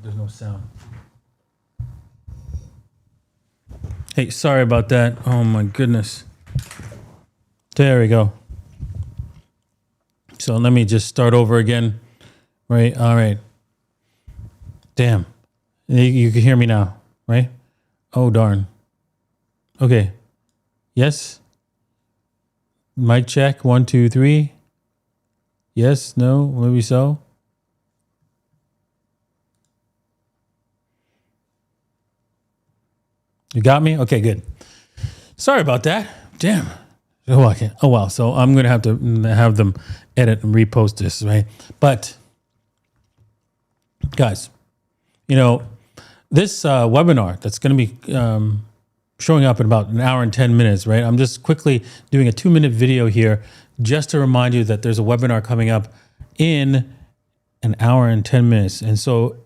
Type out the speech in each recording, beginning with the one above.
There's no sound. Hey, sorry about that. Oh my goodness. There we go. So let me just start over again. Right. All right. Damn. You can hear me now, right? Oh, darn. Okay. Yes. Mic check. 1, 2, 3. Yes. No. Maybe so. You got me? Okay, good. Sorry about that. Damn. Oh, I can't. Oh, well. So I'm going to have them edit and repost this, right? But, guys, this webinar that's going to be showing up in about an hour and 10 minutes, right? I'm just quickly doing a 2-minute video here just to remind you that there's a webinar coming up in an hour and 10 minutes. And so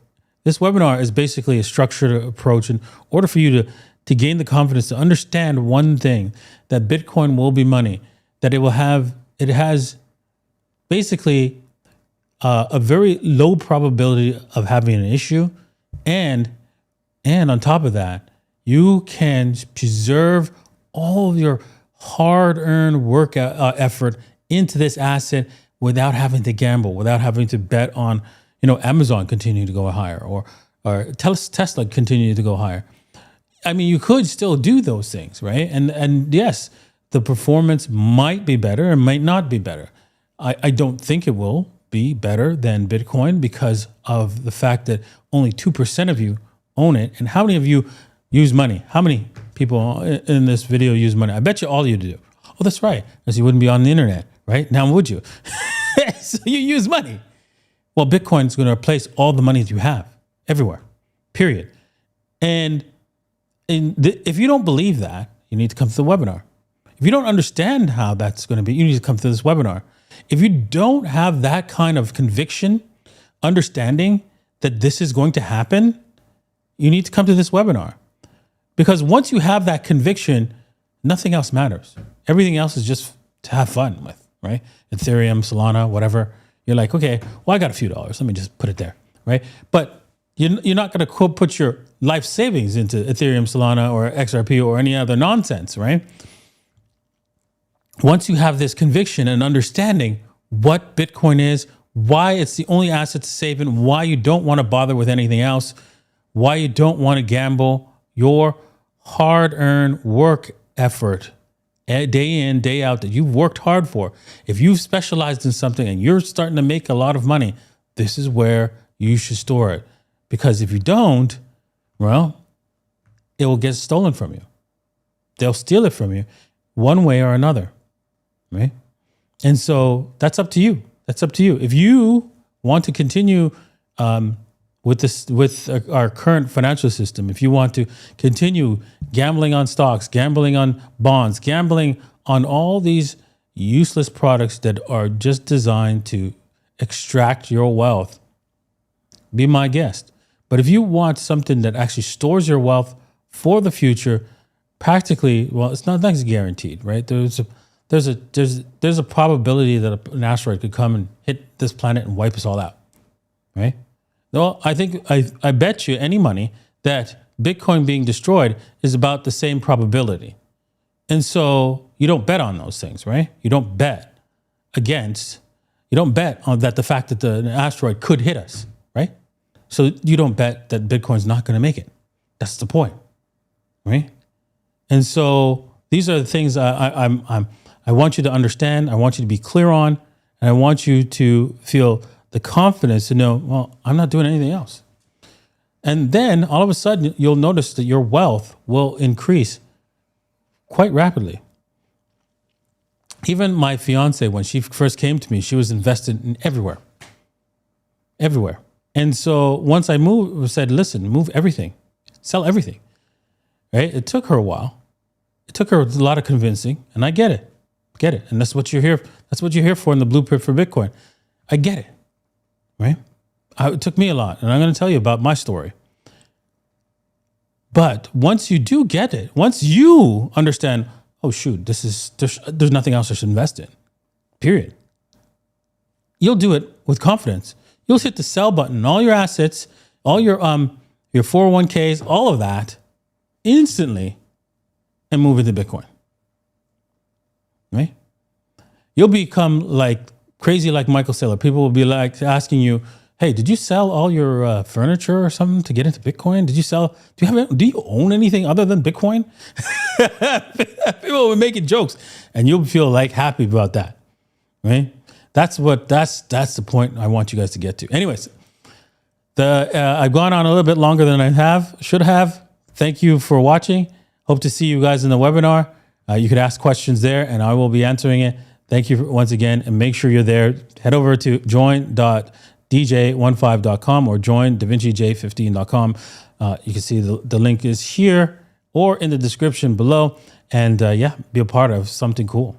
this webinar is basically a structured approach in order for you to gain the confidence to understand one thing, that Bitcoin will be money, that it has basically a very low probability of having an issue. And on top of that, you can preserve all of your hard-earned work effort into this asset without having to gamble, without having to bet on, Amazon continuing to go higher or Tesla continuing to go higher. I mean, you could still do those things, right? And yes, the performance might be better and might not be better. I don't think it will be better than Bitcoin because of the fact that only 2% of you own it. And how many of you use money? How many people in this video use money? I bet you all of you do. Oh, that's right. Because you wouldn't be on the internet, right? Now would you? So you use money. Well, Bitcoin is going to replace all the money that you have everywhere, period. And if you don't believe that, you need to come to the webinar. If you don't understand how that's going to be, you need to come to this webinar. If you don't have that kind of conviction, understanding that this is going to happen, you need to come to this webinar. Because once you have that conviction, nothing else matters. Everything else is just to have fun with, right? Ethereum, Solana, whatever. You're like, okay, well, I got a few dollars. Let me just put it there, right? But you're not going to put your life savings into Ethereum, Solana, or XRP or any other nonsense, right? Once you have this conviction and understanding what Bitcoin is, why it's the only asset to save in, why you don't want to bother with anything else, why you don't want to gamble your hard-earned work effort day in, day out that you've worked hard for. If you've specialized in something and you're starting to make a lot of money, this is where you should store it. Because if you don't, well, it will get stolen from you. They'll steal it from you one way or another, right? And so that's up to you. That's up to you. If you want to continue with our current financial system, if you want to continue gambling on stocks, gambling on bonds, gambling on all these useless products that are just designed to extract your wealth, be my guest. But if you want something that actually stores your wealth for the future, practically, well, it's not guaranteed, right? There's a probability that an asteroid could come and hit this planet and wipe us all out, right? Well, I bet you any money that Bitcoin being destroyed is about the same probability. And so you don't bet on those things, right? You don't bet on that the fact that an asteroid could hit us, right? So you don't bet that Bitcoin's not going to make it. That's the point, right? And so these are the things I want you to understand. I want you to be clear on, and I want you to feel the confidence to know, well, I'm not doing anything else. And then all of a sudden, you'll notice that your wealth will increase quite rapidly. Even my fiance, when she first came to me, she was invested in everywhere. And so once I said, listen, move everything, sell everything, right? It took her a while. It took her a lot of convincing, and I get it. And that's what you're here. That's what you're here for in the Blueprint for Bitcoin. I get it, right? It took me a lot, and I'm going to tell you about my story. But once you do get it, once you understand, oh shoot, there's nothing else I should invest in, period. You'll do it with confidence. You'll hit the sell button, all your assets, all your 401ks, all of that instantly and move into Bitcoin. Right? You'll become like crazy like Michael Saylor. People will be like asking you, hey, did you sell all your furniture or something to get into Bitcoin? Do you own anything other than Bitcoin? People will be making jokes and you'll feel like happy about that. Right? That's the point I want you guys to get to. Anyways, I've gone on a little bit longer than I should have. Thank you for watching. Hope to see you guys in the webinar. You could ask questions there and I will be answering it. Thank you once again, and make sure you're there. Head over to join.dj15.com or join davincij15.com. You can see the link is here or in the description below, and be a part of something cool.